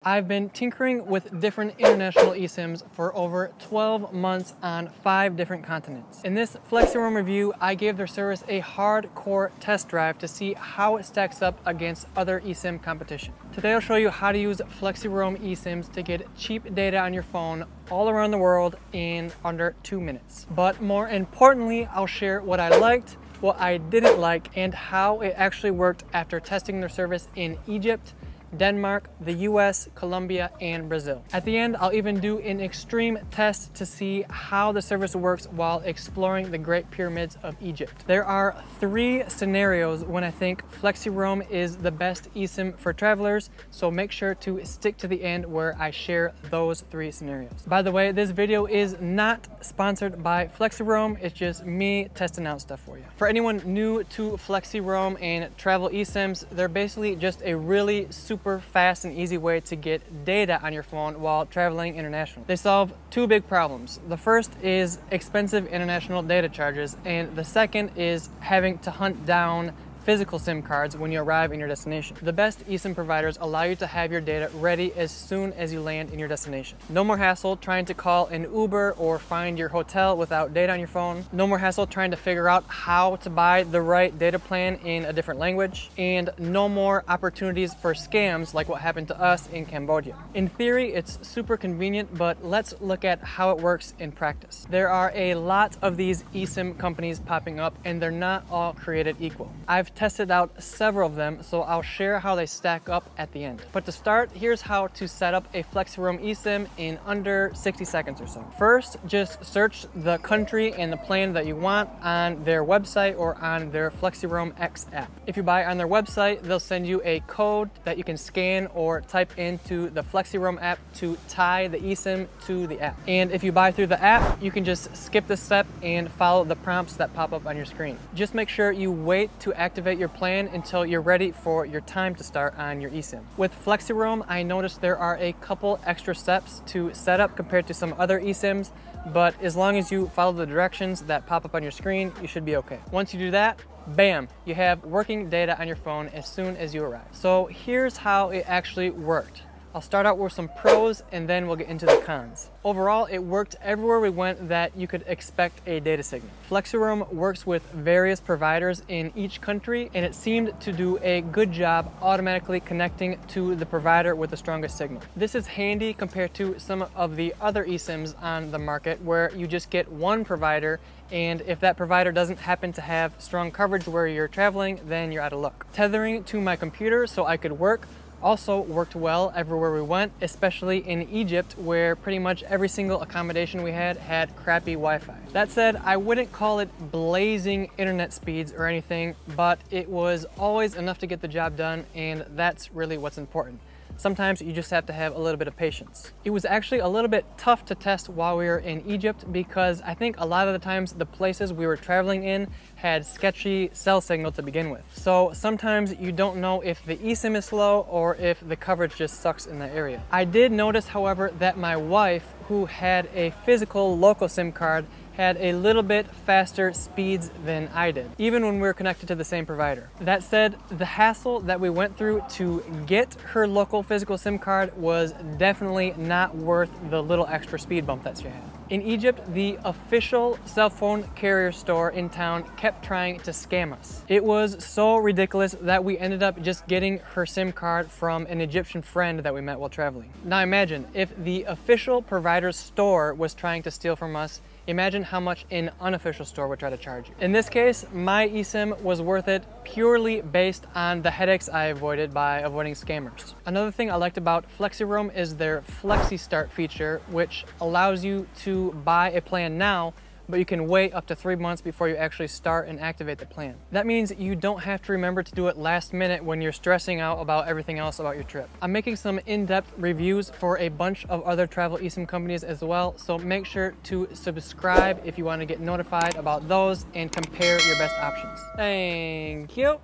I've been tinkering with different international eSIMs for over 12 months on 5 different continents. In this Flexiroam review, I gave their service a hardcore test drive to see how it stacks up against other eSIM competition. Today I'll show you how to use Flexiroam eSIMs to get cheap data on your phone all around the world in under 2 minutes. But more importantly, I'll share what I liked, what I didn't like, and how it actually worked after testing their service in Egypt, Denmark, the US, Colombia, and Brazil. At the end, I'll even do an extreme test to see how the service works while exploring the Great Pyramids of Egypt. There are 3 scenarios when I think Flexiroam is the best eSIM for travelers, so make sure to stick to the end where I share those 3 scenarios. By the way, this video is not sponsored by Flexiroam, it's just me testing out stuff for you. For anyone new to Flexiroam and travel eSIMs, they're basically just a really super fast and easy way to get data on your phone while traveling internationally. They solve 2 big problems. The first is expensive international data charges, and the second is having to hunt down physical SIM cards when you arrive in your destination. The best eSIM providers allow you to have your data ready as soon as you land in your destination. No more hassle trying to call an Uber or find your hotel without data on your phone. No more hassle trying to figure out how to buy the right data plan in a different language. And no more opportunities for scams like what happened to us in Cambodia. In theory, it's super convenient, but let's look at how it works in practice. There are a lot of these eSIM companies popping up, and they're not all created equal. I've tested out several of them, so I'll share how they stack up at the end. But to start, here's how to set up a Flexiroam eSIM in under 60 seconds or so. First, just search the country and the plan that you want on their website or on their Flexiroam X app. If you buy on their website, they'll send you a code that you can scan or type into the Flexiroam app to tie the eSIM to the app. And if you buy through the app, you can just skip this step and follow the prompts that pop up on your screen. Just make sure you wait to activate your plan until you're ready for your time to start on your eSIM. With Flexiroam, I noticed there are a couple extra steps to set up compared to some other eSIMs, but as long as you follow the directions that pop up on your screen, you should be okay. Once you do that, bam, you have working data on your phone as soon as you arrive. So here's how it actually worked. I'll start out with some pros and then we'll get into the cons. Overall, it worked everywhere we went that you could expect a data signal. Flexiroam works with various providers in each country, and it seemed to do a good job automatically connecting to the provider with the strongest signal. This is handy compared to some of the other eSIMs on the market where you just get one provider, and if that provider doesn't happen to have strong coverage where you're traveling, then you're out of luck. Tethering to my computer so I could work also worked well everywhere we went, especially in Egypt where pretty much every single accommodation we had crappy Wi-Fi. That said, I wouldn't call it blazing internet speeds or anything, but it was always enough to get the job done, and that's really what's important. Sometimes you just have to have a little bit of patience. It was actually a little bit tough to test while we were in Egypt because I think a lot of the times the places we were traveling in had sketchy cell signal to begin with. So sometimes you don't know if the eSIM is slow or if the coverage just sucks in that area. I did notice, however, that my wife, who had a physical local SIM card, had a little bit faster speeds than I did, even when we were connected to the same provider. That said, the hassle that we went through to get her local physical SIM card was definitely not worth the little extra speed bump that she had. In Egypt, the official cell phone carrier store in town kept trying to scam us. It was so ridiculous that we ended up just getting her SIM card from an Egyptian friend that we met while traveling. Now imagine, if the official provider's store was trying to steal from us, imagine how much an unofficial store would try to charge you. In this case, my eSIM was worth it purely based on the headaches I avoided by avoiding scammers. Another thing I liked about Flexiroam is their Flexi Start feature, which allows you to buy a plan now, but you can wait up to 3 months before you actually start and activate the plan. That means you don't have to remember to do it last minute when you're stressing out about everything else about your trip. I'm making some in-depth reviews for a bunch of other travel eSIM companies as well, so make sure to subscribe if you want to get notified about those and compare your best options. Thank you.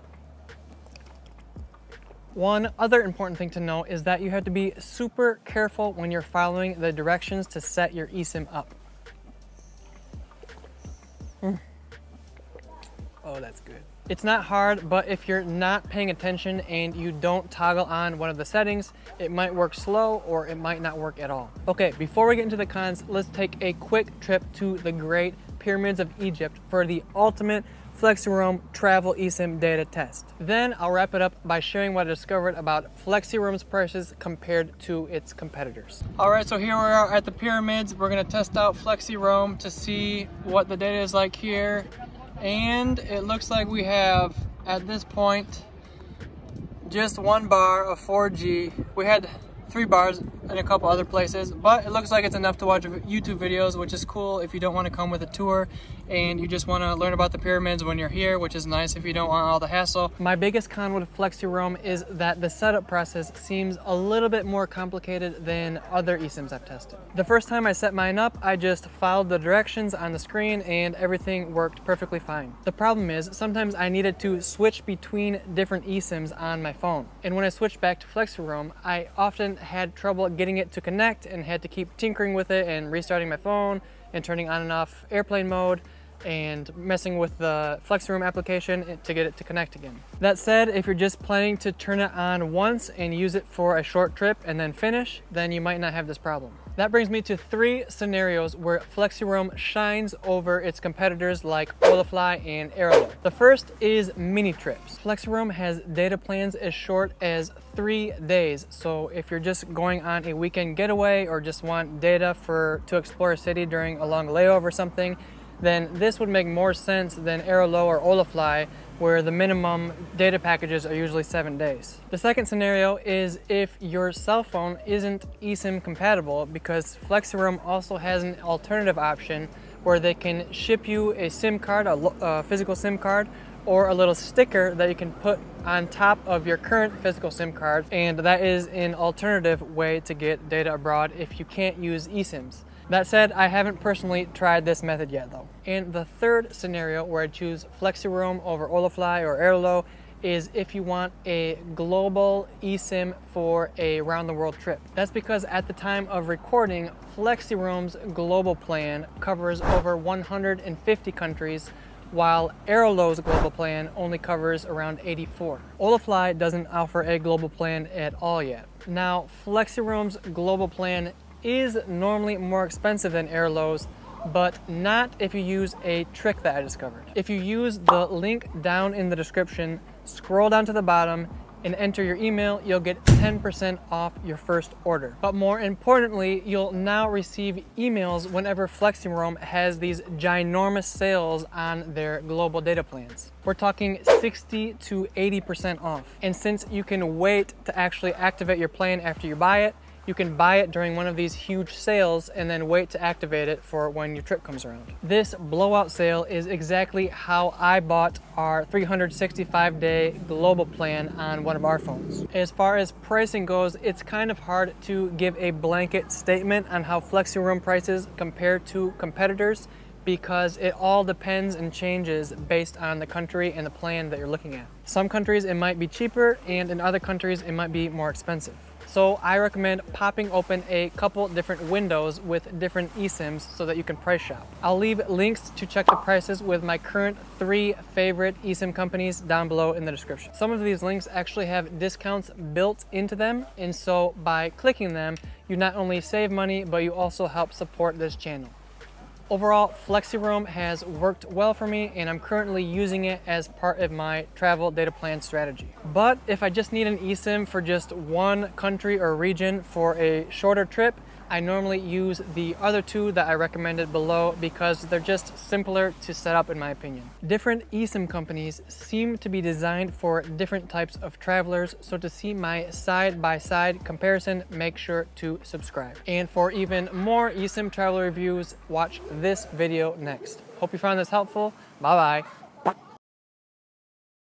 One other important thing to know is that you have to be super careful when you're following the directions to set your eSIM up. Oh, that's good. It's not hard, but if you're not paying attention and you don't toggle on one of the settings, it might work slow or it might not work at all. Okay, before we get into the cons, let's take a quick trip to the Great Pyramids of Egypt for the ultimate Flexiroam travel eSIM data test. Then I'll wrap it up by sharing what I discovered about Flexiroam's prices compared to its competitors. All right, so here we are at the pyramids. We're gonna test out Flexiroam to see what the data is like here. And it looks like we have, at this point, just 1 bar of 4G. We had 3 bars in a couple other places, but it looks like it's enough to watch YouTube videos, which is cool if you don't want to come with a tour and you just want to learn about the pyramids when you're here, which is nice if you don't want all the hassle. My biggest con with Flexiroam is that the setup process seems a little bit more complicated than other eSIMs I've tested. The first time I set mine up, I just followed the directions on the screen and everything worked perfectly fine. The problem is sometimes I needed to switch between different eSIMs on my phone. And when I switched back to Flexiroam, I often had trouble getting it to connect and had to keep tinkering with it and restarting my phone and turning on and off airplane mode and messing with the Flexiroam application to get it to connect again. That said, if you're just planning to turn it on once and use it for a short trip and then finish, then you might not have this problem. That brings me to 3 scenarios where Flexiroam shines over its competitors like Holafly and Airalo. The first is mini trips. Flexiroam has data plans as short as 3 days, so if you're just going on a weekend getaway or just want data to explore a city during a long layover or something, then this would make more sense than Airalo or Holafly, where the minimum data packages are usually 7 days. The second scenario is if your cell phone isn't eSIM compatible, because Flexiroam also has an alternative option where they can ship you a SIM card, a physical SIM card, or a little sticker that you can put on top of your current physical SIM card, and that is an alternative way to get data abroad if you can't use eSIMs. That said, I haven't personally tried this method yet though. And the third scenario where I choose Flexiroam over Holafly or Airalo is if you want a global eSIM for a round the world trip. That's because at the time of recording, Flexiroam's global plan covers over 150 countries, while Airalo's global plan only covers around 84. Holafly doesn't offer a global plan at all yet. Now, Flexiroam's global plan is normally more expensive than Airalo's, but not if you use a trick that I discovered. If you use the link down in the description, scroll down to the bottom and enter your email, you'll get 10% off your first order. But more importantly, you'll now receive emails whenever Flexiroam has these ginormous sales on their global data plans. We're talking 60 to 80% off. And since you can wait to actually activate your plan after you buy it, you can buy it during one of these huge sales and then wait to activate it for when your trip comes around. This blowout sale is exactly how I bought our 365-day global plan on one of our phones. As far as pricing goes, it's kind of hard to give a blanket statement on how Flexiroam prices compare to competitors, because it all depends and changes based on the country and the plan that you're looking at. Some countries it might be cheaper, and in other countries it might be more expensive. So I recommend popping open a couple different windows with different eSIMs so that you can price shop. I'll leave links to check the prices with my current 3 favorite eSIM companies down below in the description. Some of these links actually have discounts built into them, and so by clicking them, you not only save money, but you also help support this channel. Overall, Flexiroam has worked well for me, and I'm currently using it as part of my travel data plan strategy. But if I just need an eSIM for just one country or region for a shorter trip, I normally use the other 2 that I recommended below because they're just simpler to set up in my opinion. Different eSIM companies seem to be designed for different types of travelers, so to see my side-by-side comparison, make sure to subscribe. And for even more eSIM travel reviews, watch this video next. Hope you found this helpful. Bye-bye.